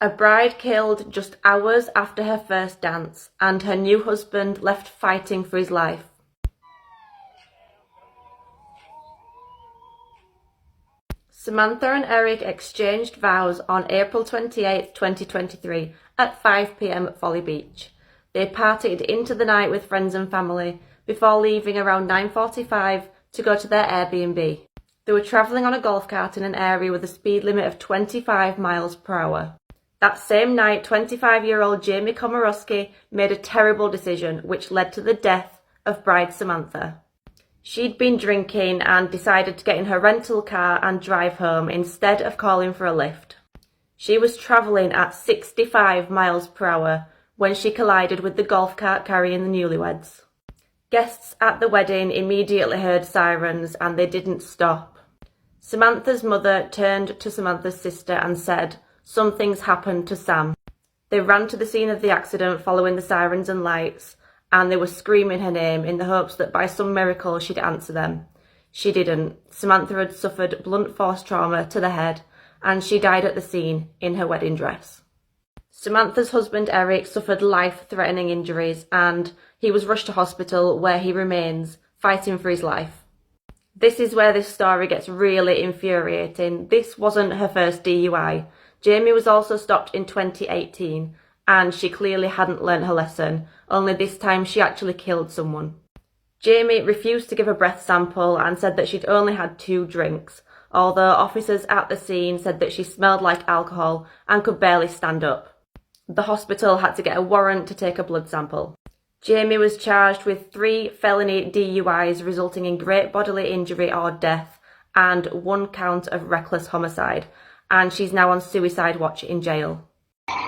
A bride killed just hours after her first dance, and her new husband left fighting for his life. Samantha and Eric exchanged vows on April 28, 2023 at 5 p.m. at Folly Beach. They partied into the night with friends and family before leaving around 9:45 to go to their Airbnb. They were travelling on a golf cart in an area with a speed limit of 25 miles per hour. That same night, 25-year-old Jamie Komorowski made a terrible decision which led to the death of bride Samantha. She'd been drinking and decided to get in her rental car and drive home instead of calling for a lift. She was travelling at 65 miles per hour when she collided with the golf cart carrying the newlyweds. Guests at the wedding immediately heard sirens and they didn't stop. Samantha's mother turned to Samantha's sister and said, "Something's happened to Sam." They ran to the scene of the accident following the sirens and lights, and they were screaming her name in the hopes that by some miracle she'd answer them. She didn't. Samantha had suffered blunt force trauma to the head, and she died at the scene in her wedding dress. Samantha's husband Eric suffered life-threatening injuries, and he was rushed to hospital where he remains, fighting for his life. This is where this story gets really infuriating. This wasn't her first DUI. Jamie was also stopped in 2018, and she clearly hadn't learnt her lesson, only this time she actually killed someone. Jamie refused to give a breath sample and said that she'd only had 2 drinks, although officers at the scene said that she smelled like alcohol and could barely stand up. The hospital had to get a warrant to take a blood sample. Jamie was charged with 3 felony DUIs resulting in great bodily injury or death and 1 count of reckless homicide, and she's now on suicide watch in jail. How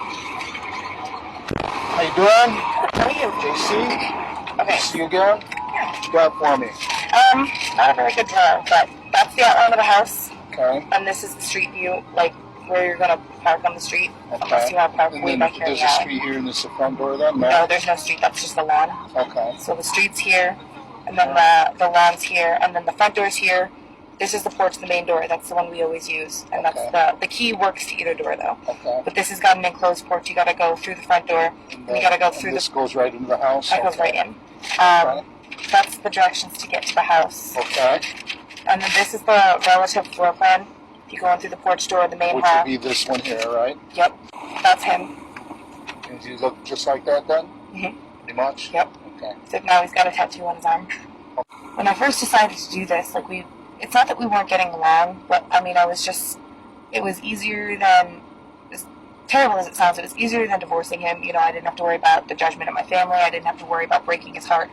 you doing? How are you? JC? Okay. See you again? What you got for me? Not a very good drawing, but that's the outline of the house, Okay. and this is the street view, like where you're gonna park on the street, unless Okay. you have park And way then back here in there's the a alley. street here and this is the front door then? No, there's no street, that's just the lawn. Okay. So the street's here, and then the lawn's here, and then the front door's here. This is the porch, the main door, that's the one we always use, and Okay. that's the key works to either door though. Okay. But this has got an enclosed porch, you gotta go through the front door, and you gotta go And through this the, goes right into the house? that goes right in. Okay. That's the directions to get to the house. Okay. And then this is the relative floor plan. If you go in through the porch door, the main Which would hall. be this one here, right? Yep, that's him. And does he look just like that then? Mhm. Pretty much? Yep. Okay. Except now he's got a tattoo on his arm. When I first decided to do this, it's not that we weren't getting along, but I mean, it was easier than, as terrible as it sounds, it was easier than divorcing him. You know, I didn't have to worry about the judgment of my family. I didn't have to worry about breaking his heart.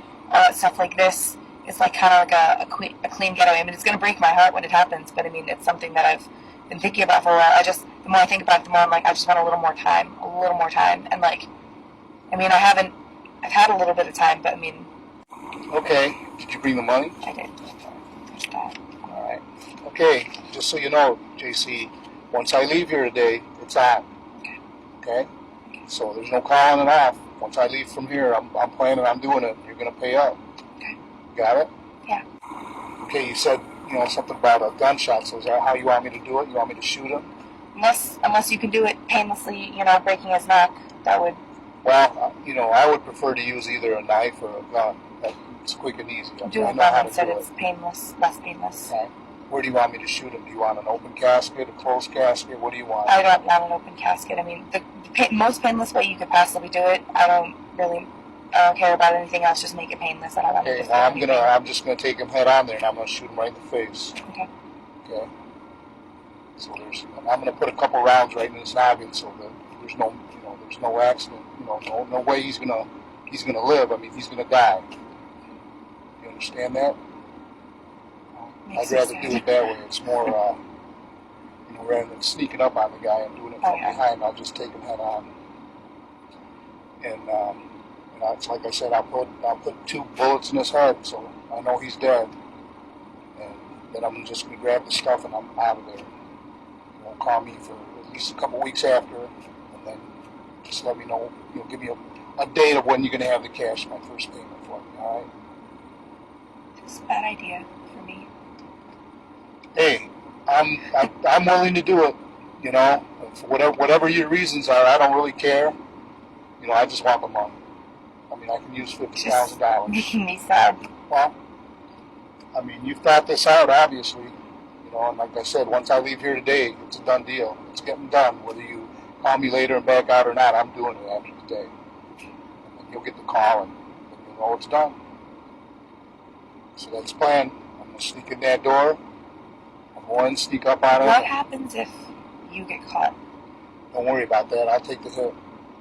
Stuff like this is like kind of like a clean getaway. I mean, it's going to break my heart when it happens, but I mean, it's something that I've been thinking about for a while. The more I think about it, the more I'm like, I just want a little more time. And like, I mean, I've had a little bit of time, but I mean. Okay. Did you bring the money? I did. All right. Okay. Just so you know, JC, once I leave here today, it's on. Okay? So there's no calling it off. Once I leave from here, I'm planning on doing it. You're going to pay up. Okay. Got it? Yeah. Okay, you said, something about a gunshot. So is that how you want me to do it? You want me to shoot him? Unless you can do it painlessly, breaking his neck, that would. Well, I would prefer to use either a knife or a gun. It's quick and easy. Do I it know how well to instead. do It's painless, less painless. Okay. Where do you want me to shoot him? Do you want an open casket, a closed casket? What do you want? I don't want an open casket. I mean, the most painless way you could possibly do it. I don't care about anything else. Just make it painless. I don't want Okay, to well, I'm just gonna take him head on there, and I'm gonna shoot him right in the face. Okay. Okay. So I'm gonna put a couple rounds right in his noggin, so that there's no accident. No way he's gonna live. I mean, he's gonna die. You understand that? I'd rather do it that way. It's more, rather than sneaking up on the guy and doing it from behind, I'll just take him head on. And it's like I said, I'll put 2 bullets in his head, so I know he's dead. And then I'm just gonna grab the stuff and I'm out of there. You won't call me for at least a couple weeks after, and then just let me know. Give me a date of when you're gonna have the cash, my first payment for me. All right? It's a bad idea for me. Hey, I'm willing to do it. for whatever your reasons are, I don't really care. You know, I just want the money. I mean, I can use $50,000. Making me sad. Well, I mean, you've thought this out, obviously. You know, and like I said, once I leave here today, it's a done deal. It's getting done. Whether you call me later and back out or not, I'm doing it after today. And then you'll get the call, and then you'll know it's done. So that's the plan. I'm going to sneak in that door. I'm going to sneak up on it. What happens if you get caught? Don't worry about that. I'll take the hit.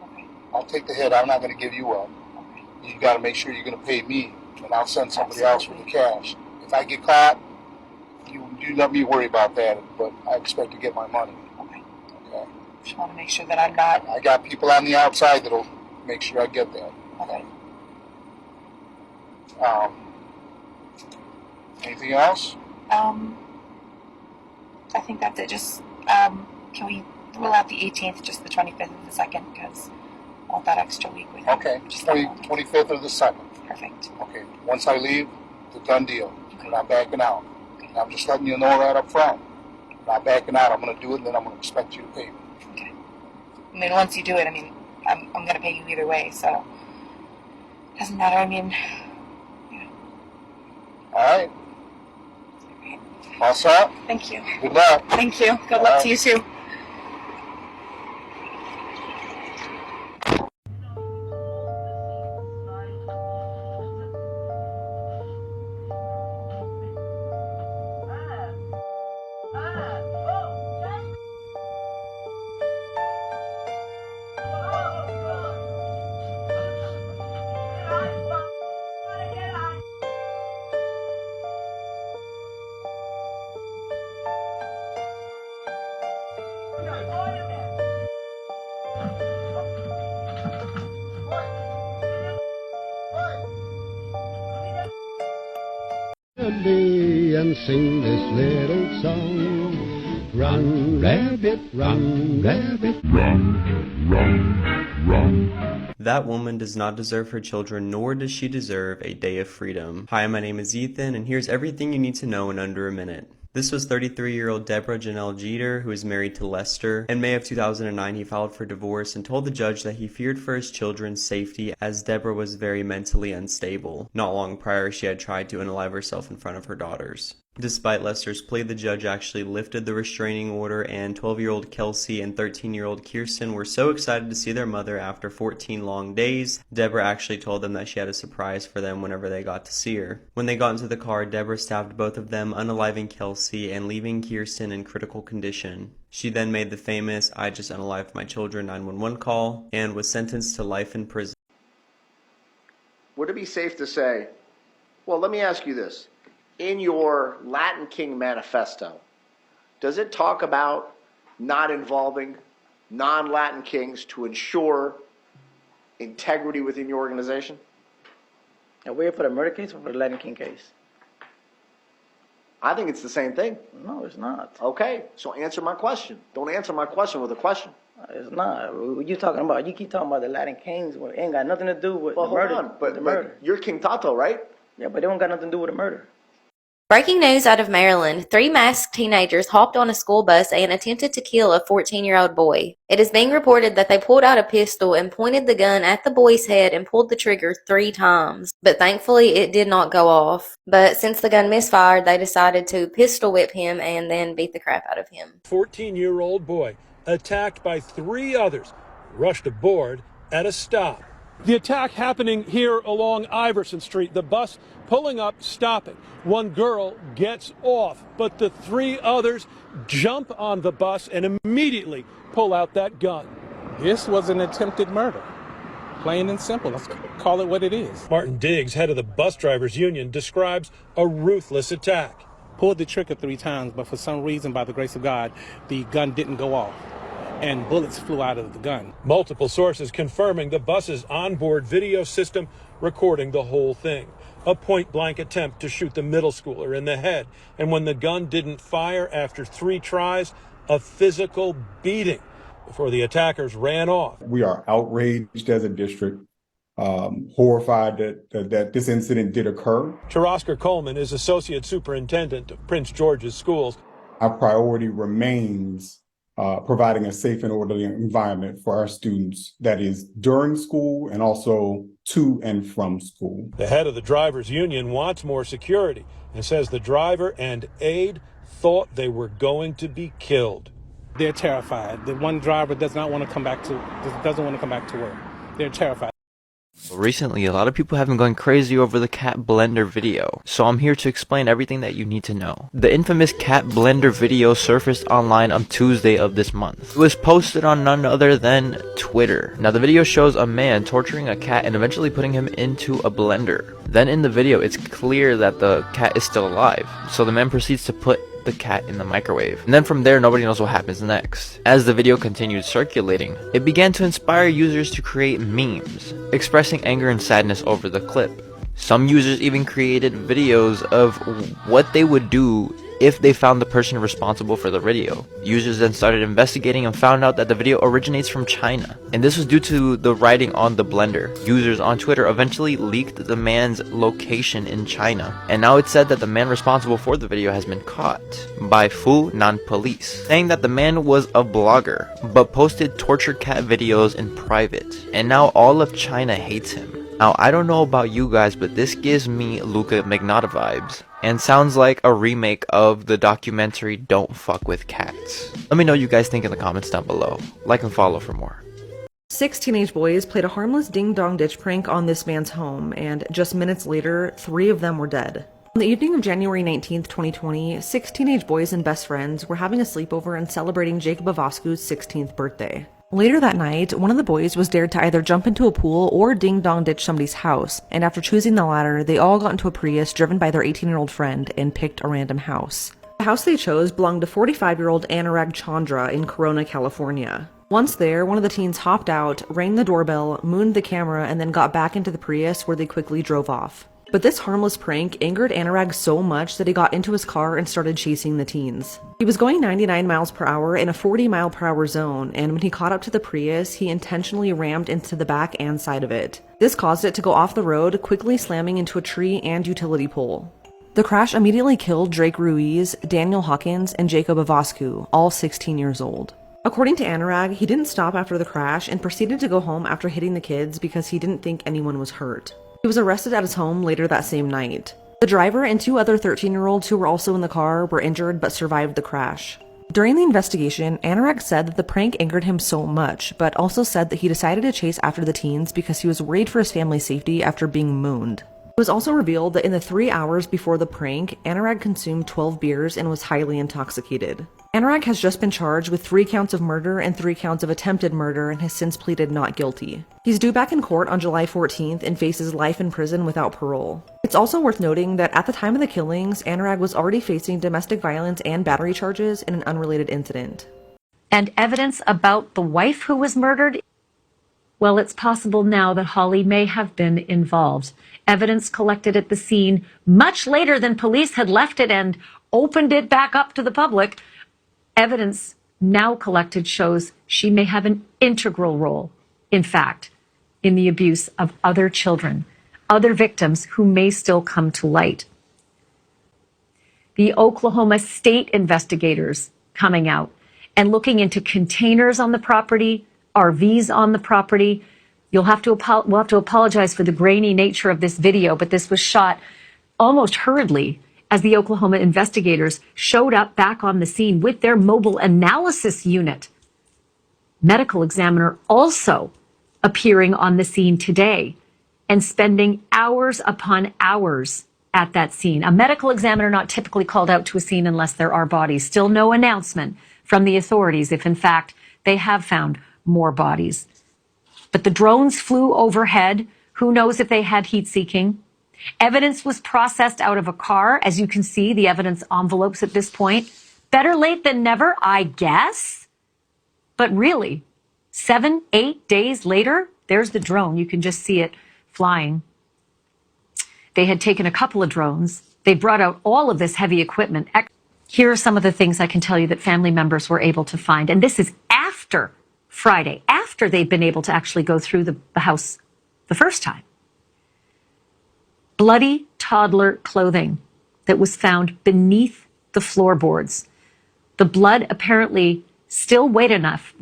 Okay. I'll take the hit. I'm not going to give you up. Okay. You got to make sure you're going to pay me, and I'll send somebody else with the cash. If I get caught, you let me worry about that, but I expect to get my money. Okay. Okay. Just want to make sure that I'm not. I got people on the outside that'll make sure I get that. Okay. Anything else? I think that's it. Just can we rule out the 18th, just the 25th of the 2nd, because I want that extra week with you. Okay. Just 25th or the 2nd. Perfect. Okay. Once I leave, it's a done deal. Okay. I'm not backing out. And I'm just letting you know that up front. I'm not backing out. I'm going to do it, and then I'm going to expect you to pay me. Okay. I mean, once you do it, I mean, I'm going to pay you either way, so it doesn't matter. I mean, yeah. All right. All set? Thank you. Good luck. Thank you. Good luck to you too. And sing this little song. Run, rabbit, run, rabbit, run, run, run. That woman does not deserve her children, nor does she deserve a day of freedom. Hi, my name is Ethan, and here's everything you need to know in under a minute. This was 33-year-old Deborah Janelle Jeter, who is married to Lester. In May of 2009, he filed for divorce and told the judge that he feared for his children's safety as Deborah was very mentally unstable. Not long prior, she had tried to unalive herself in front of her daughters. Despite Lester's plea, the judge actually lifted the restraining order, and 12-year-old Kelsey and 13-year-old Kirsten were so excited to see their mother after 14 long days. Deborah actually told them that she had a surprise for them whenever they got to see her. When they got into the car, Deborah stabbed both of them, unaliving Kelsey and leaving Kirsten in critical condition. She then made the famous "I just unalived my children" 911 call and was sentenced to life in prison. Would it be safe to say, well, let me ask you this. In your Latin King manifesto, does it talk about not involving non-Latin kings to ensure integrity within your organization? Are we here for the murder case or for the Latin King case? I think it's the same thing. No, it's not. Okay, so answer my question. Don't answer my question with a question. It's not. What you talking about? You keep talking about the Latin Kings. Well, it ain't got nothing to do with Well, the hold murder. on, but the murder. you're King Tato, right? Yeah, but it don't got nothing to do with the murder. Breaking news out of Maryland. 3 masked teenagers hopped on a school bus and attempted to kill a 14-year-old boy. It is being reported that they pulled out a pistol and pointed the gun at the boy's head and pulled the trigger 3 times. But thankfully, it did not go off. But since the gun misfired, they decided to pistol whip him and then beat the crap out of him. 14-year-old boy attacked by 3 others rushed aboard at a stop. The attack happening here along Iverson Street. The bus pulling up, stopping. One girl gets off, but the 3 others jump on the bus and immediately pull out that gun. This was an attempted murder. Plain and simple. Let's call it what it is. Martin Diggs, head of the bus drivers union, describes a ruthless attack. Pulled the trigger 3 times, but for some reason, by the grace of God, the gun didn't go off, and bullets flew out of the gun. Multiple sources confirming the bus's onboard video system recording the whole thing. A point-blank attempt to shoot the middle schooler in the head. And when the gun didn't fire after 3 tries, a physical beating before the attackers ran off. We are outraged as a district, horrified that this incident did occur. Terosker Coleman is associate superintendent of Prince George's Schools. Our priority remains providing a safe and orderly environment for our students that is during school and also to and from school. The head of the drivers' union wants more security and says the driver and aide thought they were going to be killed. They're terrified. The one driver doesn't want to come back to work. They're terrified. Recently, a lot of people have been going crazy over the cat blender video, so I'm here to explain everything that you need to know. The infamous cat blender video surfaced online on Tuesday of this month. It was posted on none other than Twitter. Now, the video shows a man torturing a cat and eventually putting him into a blender. Then in the video, it's clear that the cat is still alive, so the man proceeds to put the cat in the microwave. And then from there, nobody knows what happens next. As the video continued circulating, it began to inspire users to create memes, expressing anger and sadness over the clip. Some users even created videos of what they would do if they found the person responsible for the video. Users then started investigating and found out that the video originates from China, and this was due to the writing on the blender. Users on Twitter eventually leaked the man's location in China, and now it's said that the man responsible for the video has been caught by Funan police, saying that the man was a blogger but posted tortured cat videos in private, and now all of China hates him. Now, I don't know about you guys, but this gives me Luka Magnotta vibes, and sounds like a remake of the documentary Don't Fuck With Cats. Let me know what you guys think in the comments down below. Like and follow for more. 6 teenage boys played a harmless ding-dong ditch prank on this man's home, and just minutes later, 3 of them were dead. On the evening of January 19th, 2020, 6 teenage boys and best friends were having a sleepover and celebrating Jacob Avascu's 16th birthday. Later that night, one of the boys was dared to either jump into a pool or ding-dong ditch somebody's house, and after choosing the latter, they all got into a Prius driven by their 18-year-old friend and picked a random house. The house they chose belonged to 45-year-old Anurag Chandra in Corona, California. Once there, one of the teens hopped out, rang the doorbell, mooned the camera, and then got back into the Prius where they quickly drove off. But this harmless prank angered Anurag so much that he got into his car and started chasing the teens. He was going 99 miles per hour in a 40-mile-per-hour zone, and when he caught up to the Prius, he intentionally rammed into the back and side of it. This caused it to go off the road, quickly slamming into a tree and utility pole. The crash immediately killed Drake Ruiz, Daniel Hawkins, and Jacob Avascu, all 16 years old. According to Anurag, he didn't stop after the crash and proceeded to go home after hitting the kids because he didn't think anyone was hurt. He was arrested at his home later that same night. The driver and 2 other 13-year-olds who were also in the car were injured but survived the crash. During the investigation, Anurag said that the prank angered him so much, but also said that he decided to chase after the teens because he was worried for his family's safety after being mooned. It was also revealed that in the 3 hours before the prank, Anurag consumed 12 beers and was highly intoxicated. Anurag has just been charged with 3 counts of murder and 3 counts of attempted murder and has since pleaded not guilty. He's due back in court on July 14th and faces life in prison without parole. It's also worth noting that at the time of the killings, Anurag was already facing domestic violence and battery charges in an unrelated incident. And evidence about the wife who was murdered? Well, it's possible now that Holly may have been involved. Evidence collected at the scene much later than police had left it and opened it back up to the public. Evidence now collected shows she may have an integral role, in fact, in the abuse of other children, other victims who may still come to light. The Oklahoma State investigators coming out and looking into containers on the property, RVs on the property. We'll have to apologize for the grainy nature of this video, but this was shot almost hurriedly as the Oklahoma investigators showed up back on the scene with their mobile analysis unit. Medical examiner also appearing on the scene today and spending hours upon hours at that scene. A medical examiner not typically called out to a scene unless there are bodies. Still no announcement from the authorities if in fact they have found more bodies. But the drones flew overhead. Who knows if they had heat seeking? Evidence was processed out of a car. As you can see, the evidence envelopes at this point. Better late than never, I guess. But really, 7, 8 days later, there's the drone. You can just see it flying. They had taken a couple of drones. They brought out all of this heavy equipment. Here are some of the things I can tell you that family members were able to find. And this is after Friday, after they'd been able to actually go through the house the first time. Bloody toddler clothing that was found beneath the floorboards. The blood apparently still wet enough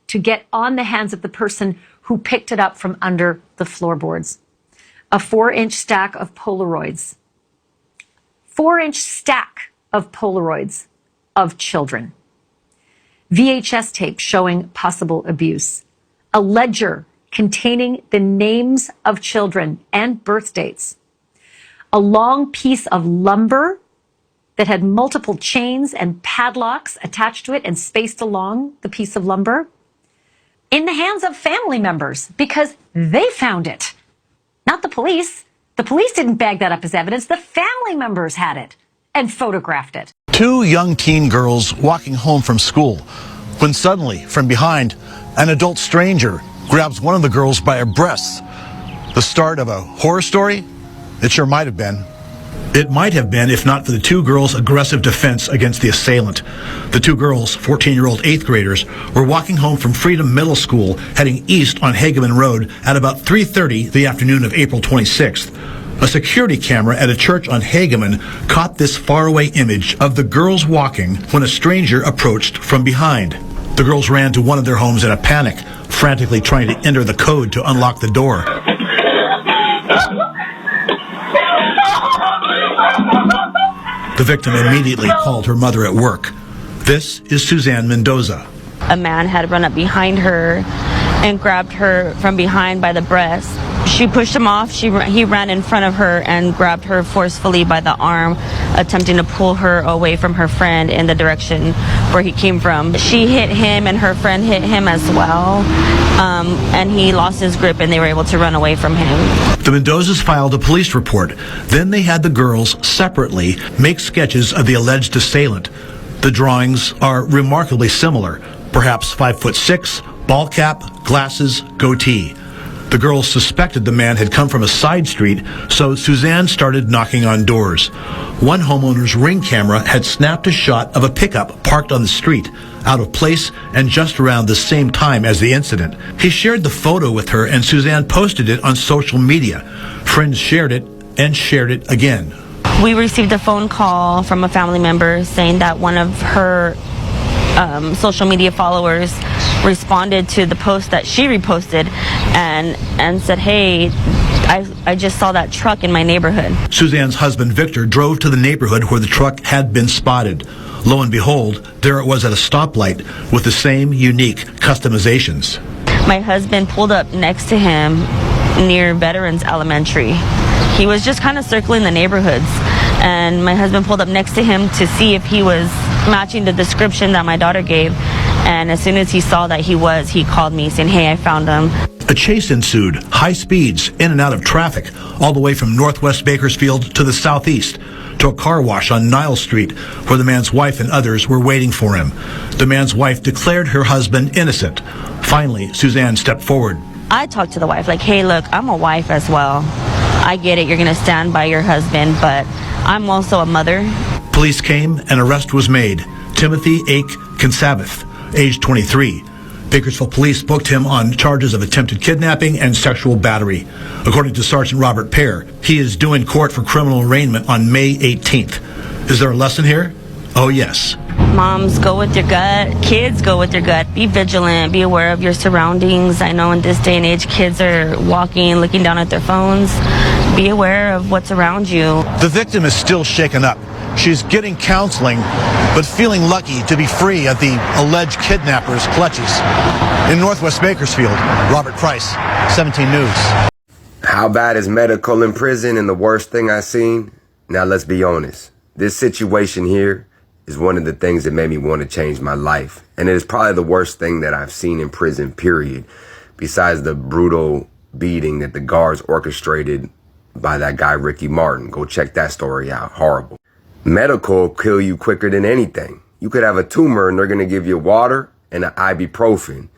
to get on the hands of the person who picked it up from under the floorboards. A 4-inch stack of Polaroids. 4-inch stack of Polaroids of children. VHS tape showing possible abuse. A ledger containing the names of children and birth dates. A long piece of lumber that had multiple chains and padlocks attached to it and spaced along the piece of lumber in the hands of family members because they found it, not the police. The police didn't bag that up as evidence. The family members had it and photographed it. 2 young teen girls walking home from school when suddenly, from behind, an adult stranger grabs one of the girls by her breasts. The start of a horror story? It sure might have been. It might have been if not for the 2 girls' aggressive defense against the assailant. The 2 girls, 14-year-old 8th graders, were walking home from Freedom Middle School heading east on Hageman Road at about 3:30 the afternoon of April 26th. A security camera at a church on Hageman caught this faraway image of the girls walking when a stranger approached from behind. The girls ran to one of their homes in a panic, frantically trying to enter the code to unlock the door. The victim immediately called her mother at work. This is Suzanne Mendoza. A man had run up behind her and grabbed her from behind by the breast. She pushed him off. He ran in front of her and grabbed her forcefully by the arm, attempting to pull her away from her friend in the direction where he came from. She hit him and her friend hit him as well, and he lost his grip and they were able to run away from him. The Mendozas filed a police report. Then they had the girls separately make sketches of the alleged assailant. The drawings are remarkably similar, perhaps 5'6", ball cap, glasses, goatee. The girls suspected the man had come from a side street, so Suzanne started knocking on doors. One homeowner's Ring camera had snapped a shot of a pickup parked on the street, out of place and just around the same time as the incident. He shared the photo with her and Suzanne posted it on social media. Friends shared it and shared it again. We received a phone call from a family member saying that one of her social media followers responded to the post that she reposted and said, hey, I just saw that truck in my neighborhood. Suzanne's husband, Victor, drove to the neighborhood where the truck had been spotted. Lo and behold, there it was at a stoplight with the same unique customizations. My husband pulled up next to him near Veterans Elementary. He was just kind of circling the neighborhoods, and my husband pulled up next to him to see if he was matching the description that my daughter gave. And as soon as he saw that he called me saying, hey, I found him. A chase ensued, high speeds, in and out of traffic, all the way from northwest Bakersfield to the southeast, to a car wash on Nile Street, where the man's wife and others were waiting for him. The man's wife declared her husband innocent. Finally, Suzanne stepped forward. I talked to the wife, like, hey, look, I'm a wife as well. I get it, you're going to stand by your husband, but I'm also a mother. Police came, and arrest was made. Timothy Ake Kinsabeth, age 23. Bakersfield police booked him on charges of attempted kidnapping and sexual battery. According to Sergeant Robert Pear, he is due in court for criminal arraignment on May 18th. Is there a lesson here? Oh, yes. Moms, go with your gut. Kids, go with your gut. Be vigilant. Be aware of your surroundings. I know in this day and age, kids are walking, looking down at their phones. Be aware of what's around you. The victim is still shaken up. She's getting counseling, but feeling lucky to be free of the alleged kidnapper's clutches. In Northwest Bakersfield, Robert Price, 17 News. How bad is medical in prison and the worst thing I've seen? Now let's be honest. This situation here is one of the things that made me want to change my life. And it is probably the worst thing that I've seen in prison, period. Besides the brutal beating that the guards orchestrated by that guy, Ricky Martin. Go check that story out. Horrible. Medical will kill you quicker than anything. You could have a tumor and they're going to give you water and an ibuprofen.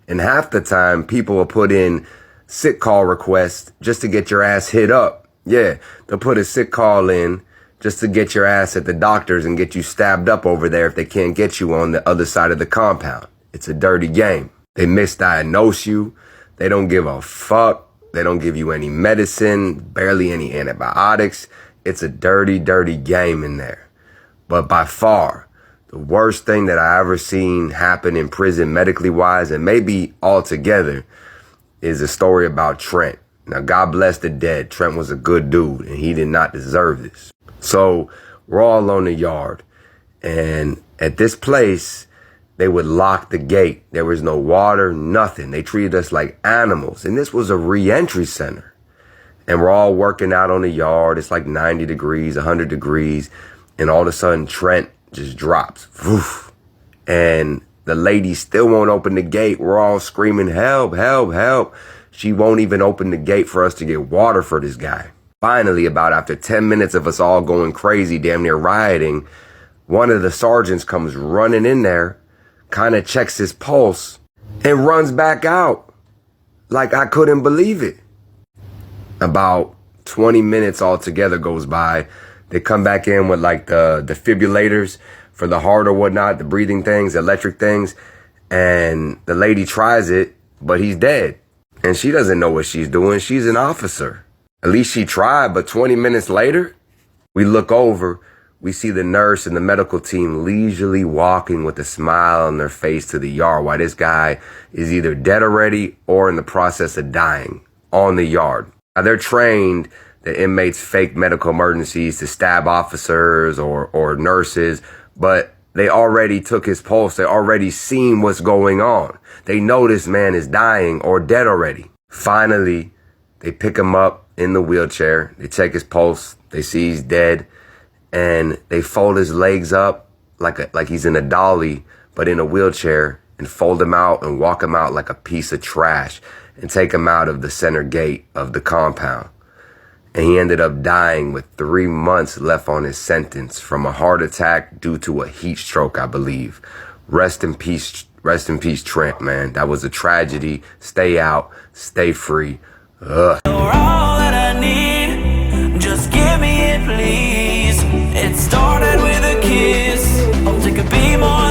And half the time, people will put in sick call requests just to get your ass hit up. Yeah, they'll put a sick call in just to get your ass at the doctors and get you stabbed up over there if they can't get you on the other side of the compound. It's a dirty game. They misdiagnose you. They don't give a fuck. They don't give you any medicine, barely any antibiotics. It's a dirty, dirty game in there. But by far, The worst thing that I ever seen happen in prison medically wise, and maybe altogether, is a story about Trent. Now, God bless the dead. Trent was a good dude and he did not deserve this. So we're all on the yard, and at this place, they would lock the gate. There was no water, nothing. They treated us like animals. And this was a re-entry center. And we're all working out on the yard. It's like 90 degrees, 100 degrees. And all of a sudden, Trent just drops. Woof. And the lady still won't open the gate. We're all screaming, help, help, help. She won't even open the gate for us to get water for this guy. Finally, about after 10 minutes of us all going crazy, damn near rioting, one of the sergeants comes running in there, kind of checks his pulse, and runs back out. Like, I couldn't believe it. About 20 minutes altogether goes by. They come back in with like the defibrillators for the heart or whatnot, the breathing things, electric things. And the lady tries it, but he's dead. And she doesn't know what she's doing. She's an officer. At least she tried, but 20 minutes later, we look over, we see the nurse and the medical team leisurely walking with a smile on their face to the yard while this guy is either dead already or in the process of dying on the yard. Now, they're trained, the inmates fake medical emergencies to stab officers or nurses, but they already took his pulse. They already seen what's going on. They know this man is dying or dead already. Finally, they pick him up in the wheelchair. They check his pulse. They see he's dead. And they fold his legs up like he's in a dolly, but in a wheelchair, and fold him out and walk him out like a piece of trash and take him out of the center gate of the compound. And he ended up dying with 3 months left on his sentence from a heart attack due to a heat stroke, I believe. Rest in peace, Trent, man. That was a tragedy. Stay out, stay free. Ugh. You're all that I need. Just give me it, please. It started with a kiss. I'll take a beat more.